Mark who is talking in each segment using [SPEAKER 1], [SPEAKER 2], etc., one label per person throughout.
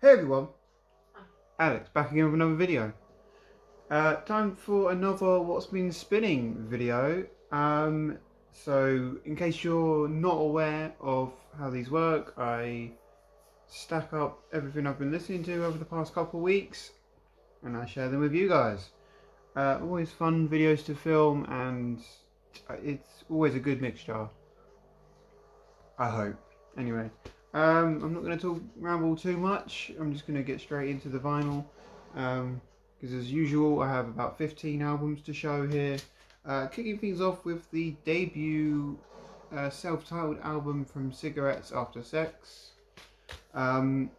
[SPEAKER 1] Hey everyone, Alex back again with another video. Time for another What's Been Spinning video. So in case you're not aware of how these work, I stack up everything I've been listening to over the past couple of weeks and I share them with you guys. Always fun videos to film and it's always a good mixture, I hope. Anyway, I'm not going to ramble too much. I'm just going to get straight into the vinyl. Because as usual, I have about 15 albums to show here. Kicking things off with the debut self-titled album from Cigarettes After Sex. This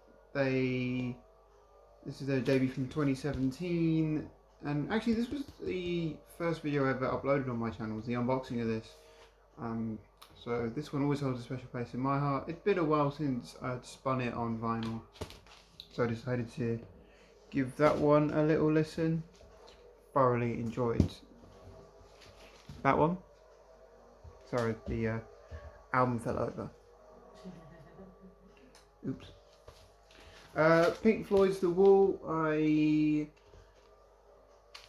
[SPEAKER 1] is their debut from 2017, and actually this was the first video I ever uploaded on my channel, was the unboxing of this. So this one always holds a special place in my heart. It's been a while since I'd spun it on vinyl, so I decided to give that one a little listen. Thoroughly enjoyed that one. Sorry, the album fell over. Oops. Pink Floyd's The Wall. I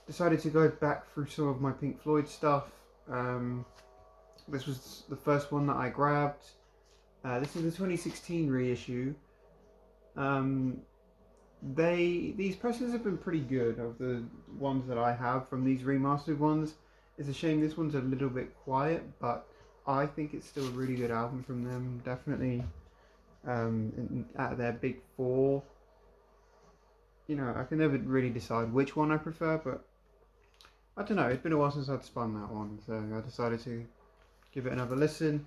[SPEAKER 1] decided to go back through some of my Pink Floyd stuff. This was the first one that I grabbed. This is the 2016 reissue. These presses have been pretty good of the ones that I have from these remastered ones. It's a shame this one's a little bit quiet, but I think it's still a really good album from them. Definitely out of their big four. You know, I can never really decide which one I prefer, but I don't know, it's been a while since I'd spun that one, so I decided to give it another listen.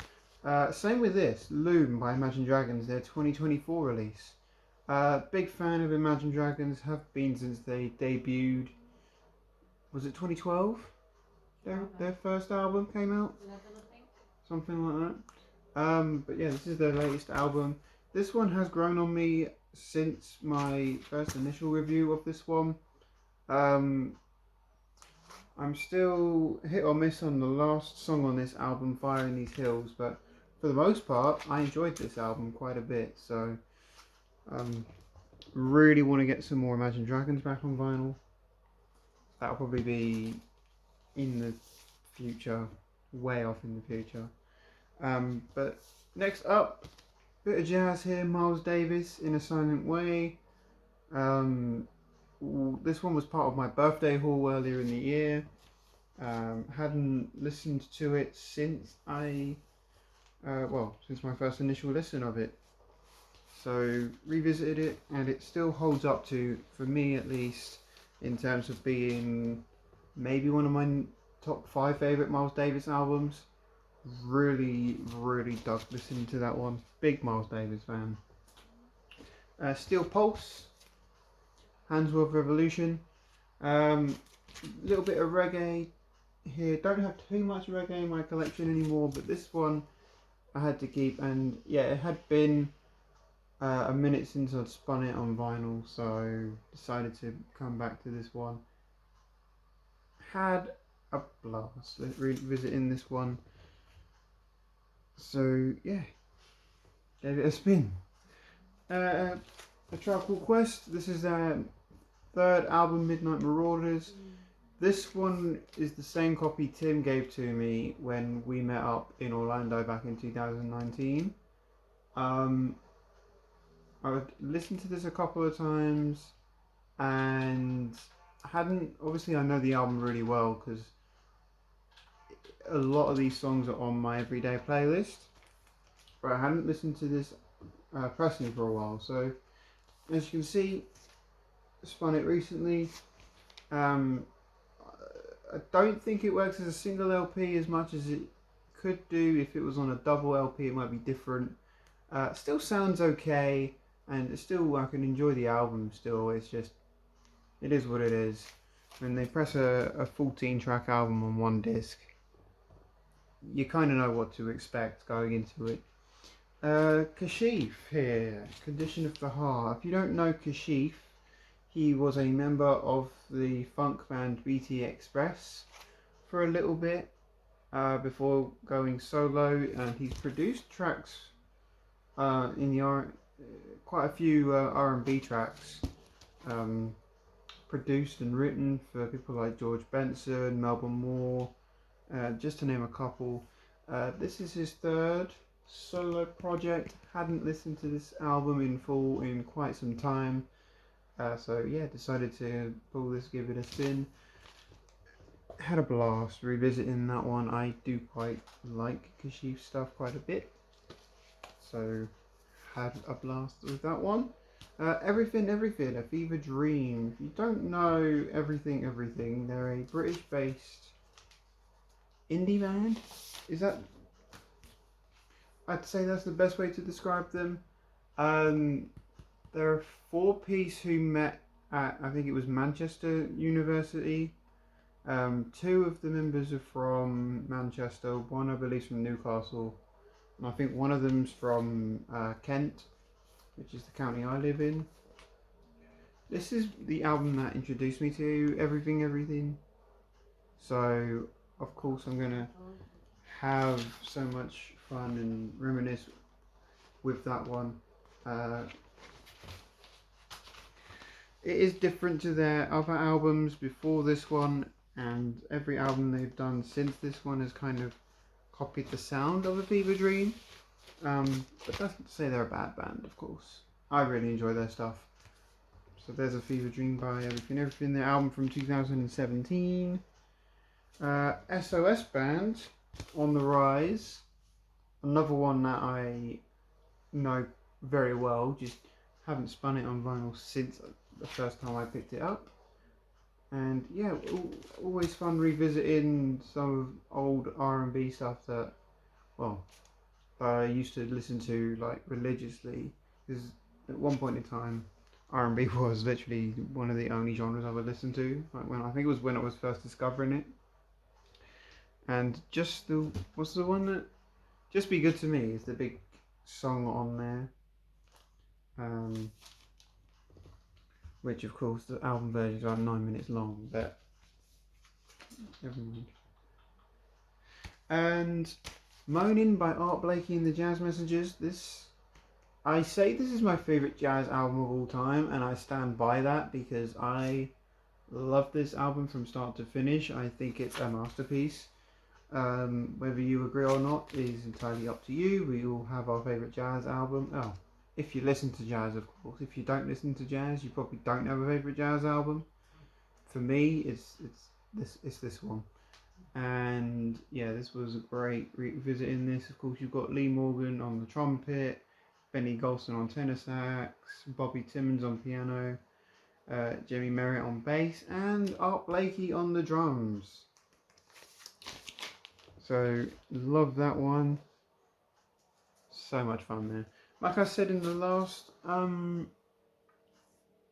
[SPEAKER 1] Same with this, Loom by Imagine Dragons, their 2024 release. Big fan of Imagine Dragons, have been since they debuted. Was it 2012? Their first album came out?
[SPEAKER 2] 11, I think.
[SPEAKER 1] Something like that. But yeah, this is their latest album. This one has grown on me since my first initial review of this one. I'm still hit or miss on the last song on this album, Fire in These Hills, but for the most part, I enjoyed this album quite a bit, so really want to get some more Imagine Dragons back on vinyl. That'll probably be in the future, way off in the future. But next up, bit of jazz here, Miles Davis, In a Silent Way. This one was part of my birthday haul earlier in the year. Hadn't listened to it since since my first initial listen of it. So revisited it, and it still holds up to, for me at least, in terms of being maybe one of my top 5 favourite Miles Davis albums. Really dug listening to that one. Big Miles Davis fan. Steel Pulse, Handsworth Revolution. Little bit of reggae here. Don't have too much reggae in my collection anymore, but this one I had to keep, and yeah, it had been a minute since I'd spun it on vinyl, so decided to come back to this one. Had a blast revisiting this one. So yeah, gave it a spin. A Tribe Called Quest. This is their third album, Midnight Marauders. This one is the same copy Tim gave to me when we met up in Orlando back in 2019. I've listened to this a couple of times and obviously I know the album really well because a lot of these songs are on my everyday playlist, but I hadn't listened to this personally for a while. So as you can see, spun it recently. I don't think it works as a single LP as much as it could do. If it was on a double LP, it might be different. Still sounds okay, and still I can enjoy the album still. It's just, it is what it is. When they press a 14-track album on one disc, you kind of know what to expect going into it. Kashif here, Condition of the Heart. If you don't know Kashif, he was a member of the funk band BT Express for a little bit before going solo, and he's produced tracks in quite a few R&B tracks produced and written for people like George Benson, Melbourne Moore, just to name a couple. This is his third solo project. Hadn't listened to this album in full in quite some time, so yeah, decided to pull this, give it a spin. Had a blast revisiting that one. I do quite like Kashif stuff quite a bit, so had a blast with that one. Everything, A Fever Dream. If you don't know Everything, they're a British-based indie band. Is that? I'd say that's the best way to describe them. They're a four-piece who met at, I think it was Manchester University. Two of the members are from Manchester, one I believe is from Newcastle, and I think one of them's from Kent, which is the county I live in. This is the album that introduced me to Everything. So, of course, I'm going to have so much fun and reminisce with that one. It is different to their other albums before this one, and every album they've done since this one has kind of copied the sound of A Fever Dream. But that's not to say they're a bad band, of course. I really enjoy their stuff. So there's A Fever Dream by Everything, their album from 2017. SOS Band, On the Rise. Another one that I know very well, just haven't spun it on vinyl since the first time I picked it up. And yeah, always fun revisiting some old R&B stuff that, well, I used to listen to like religiously, because at one point in time R&B was literally one of the only genres I would listen to, like when I think it was when I was first discovering it. And just the what's the one that Just Be Good to Me is the big song on there, which of course the album version is about 9 minutes long, but never mind. And Moaning by Art Blakey and the Jazz Messengers. I say this is my favourite jazz album of all time, and I stand by that because I love this album from start to finish. I think it's a masterpiece. Whether you agree or not is entirely up to you. We all have our favourite jazz album. Oh, if you listen to jazz, of course. If you don't listen to jazz, you probably don't have a favourite jazz album. For me, it's this one. And yeah, this was a great revisiting this. Of course, you've got Lee Morgan on the trumpet, Benny Golson on tenor sax, Bobby Timmons on piano, Jimmy Merritt on bass, and Art Blakey on the drums. So love that one. So much fun there. Like I said in the last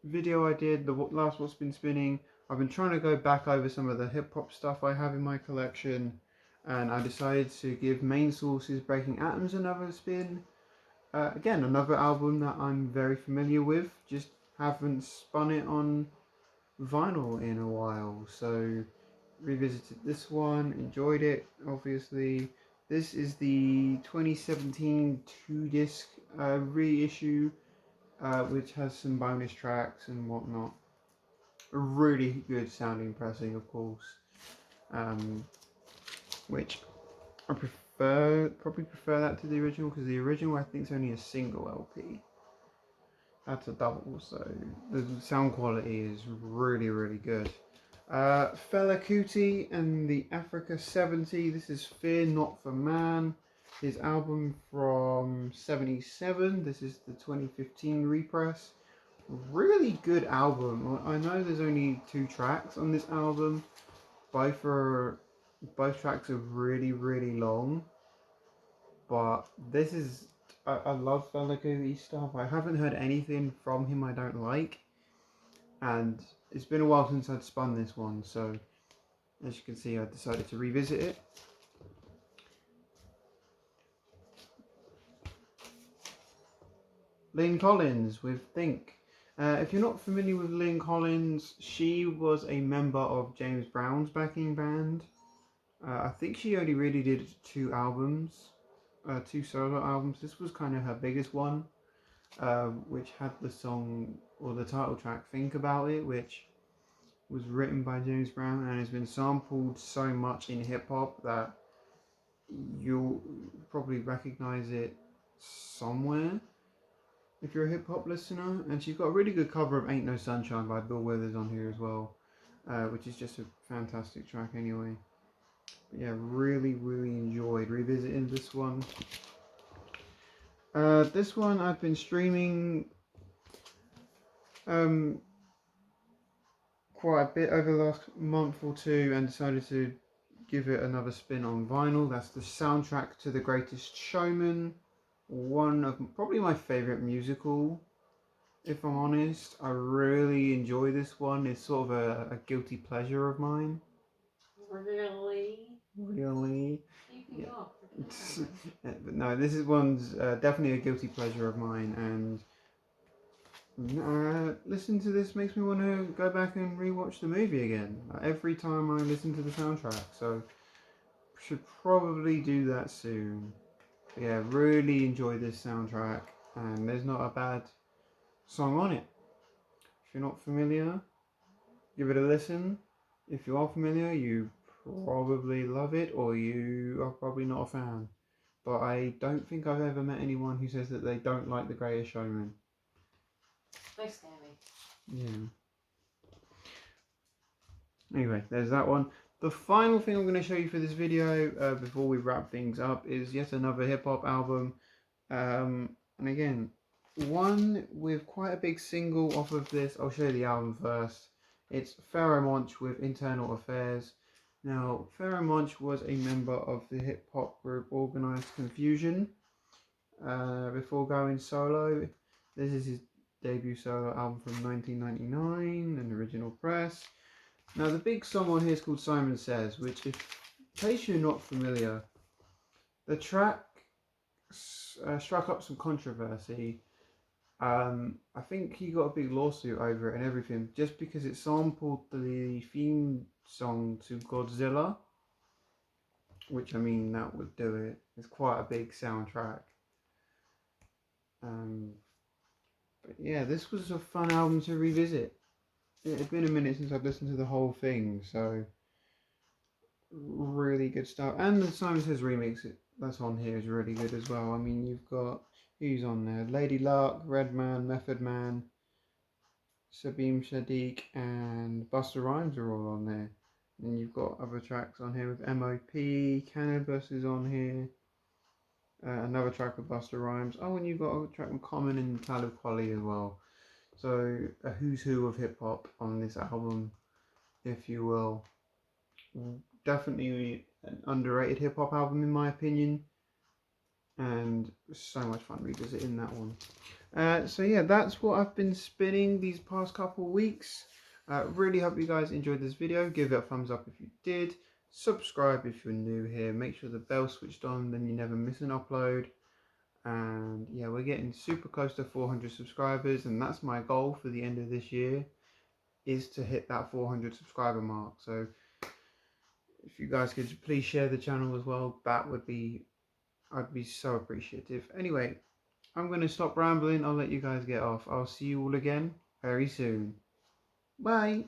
[SPEAKER 1] video I did, the last What's Been Spinning, I've been trying to go back over some of the hip hop stuff I have in my collection, and I decided to give Main Source's Breaking Atoms another spin. Again, another album that I'm very familiar with, just haven't spun it on vinyl in a while, so revisited this one, enjoyed it, obviously. This is the 2017 2-disc reissue, which has some bonus tracks and whatnot. A really good sounding pressing, of course, which I probably prefer that to the original, because the original I think is only a single LP. That's a double, so the sound quality is really, really good. Fela Kuti and the Africa 70. This is Fear Not for Man, his album from 77. This is the 2015 repress. Really good album. I know there's only 2 tracks on this album. Both tracks are really, really long. But this is, I love Fela Kuti stuff. I haven't heard anything from him I don't like. And it's been a while since I'd spun this one, so as you can see I decided to revisit it. Lynn Collins with Think. If you're not familiar with Lynn Collins, she was a member of James Brown's backing band. I think she only really did 2 albums, 2 solo albums. This was kind of her biggest one. which had the song or the title track "Think About It," which was written by James Brown and has been sampled so much in hip hop that you'll probably recognize it somewhere if you're a hip hop listener. And she's got a really good cover of "Ain't No Sunshine" by Bill Withers on here as well, which is just a fantastic track anyway. But yeah, really enjoyed revisiting this one. This one I've been streaming quite a bit over the last month or two and decided to give it another spin on vinyl. That's the soundtrack to The Greatest Showman, one of probably my favourite musical, if I'm honest. I really enjoy this one. It's sort of a guilty pleasure of mine.
[SPEAKER 2] Really?
[SPEAKER 1] Yeah. But no, this is one's definitely a guilty pleasure of mine, and listening to this makes me want to go back and rewatch the movie again every time I listen to the soundtrack. So should probably do that soon. But yeah, really enjoy this soundtrack, and there's not a bad song on it. If you're not familiar, give it a listen. If you are familiar, you probably love it, or you are probably not a fan. But I don't think I've ever met anyone who says that they don't like The Greatest Showman.
[SPEAKER 2] They scare me.
[SPEAKER 1] Yeah. Anyway, there's that one. The final thing I'm going to show you for this video before we wrap things up is yet another hip hop album. And again, one with quite a big single off of this. I'll show you the album first. It's Pharoah Monch with Internal Affairs. Now, Pharoah Monch was a member of the hip hop group Organized Confusion before going solo. This is his debut solo album from 1999, an original press. Now, the big song on here is called Simon Says, which, in case you're not familiar, the track struck up some controversy. I think he got a big lawsuit over it and everything, just because it sampled the theme song to Godzilla, which, I mean, that would do it. It's quite a big soundtrack. But yeah, this was a fun album to revisit. It had been a minute since I've listened to the whole thing, so really good stuff. And the Simon Says remix that's on here is really good as well. I mean, you've got, who's on there? Lady Luck, Redman, Method Man, Sabeem Sadiq, and Busta Rhymes are all on there. And you've got other tracks on here with M.O.P, Cannabis is on here. Another track with Busta Rhymes. Oh, and you've got a track with Common and Talib Kweli as well. So a who's who of hip hop on this album, if you will. Definitely an underrated hip hop album in my opinion, and so much fun revisiting that one. So yeah, that's what I've been spinning these past couple of weeks. Really hope you guys enjoyed this video. Give it a thumbs up if you did. Subscribe if you're new here. Make sure the bell switched on, then you never miss an upload. And yeah, we're getting super close to 400 subscribers, and that's my goal for the end of this year, is to hit that 400 subscriber mark. So if you guys could please share the channel as well, that would be, I'd be so appreciative. Anyway, I'm going to stop rambling. I'll let you guys get off. I'll see you all again very soon. Bye.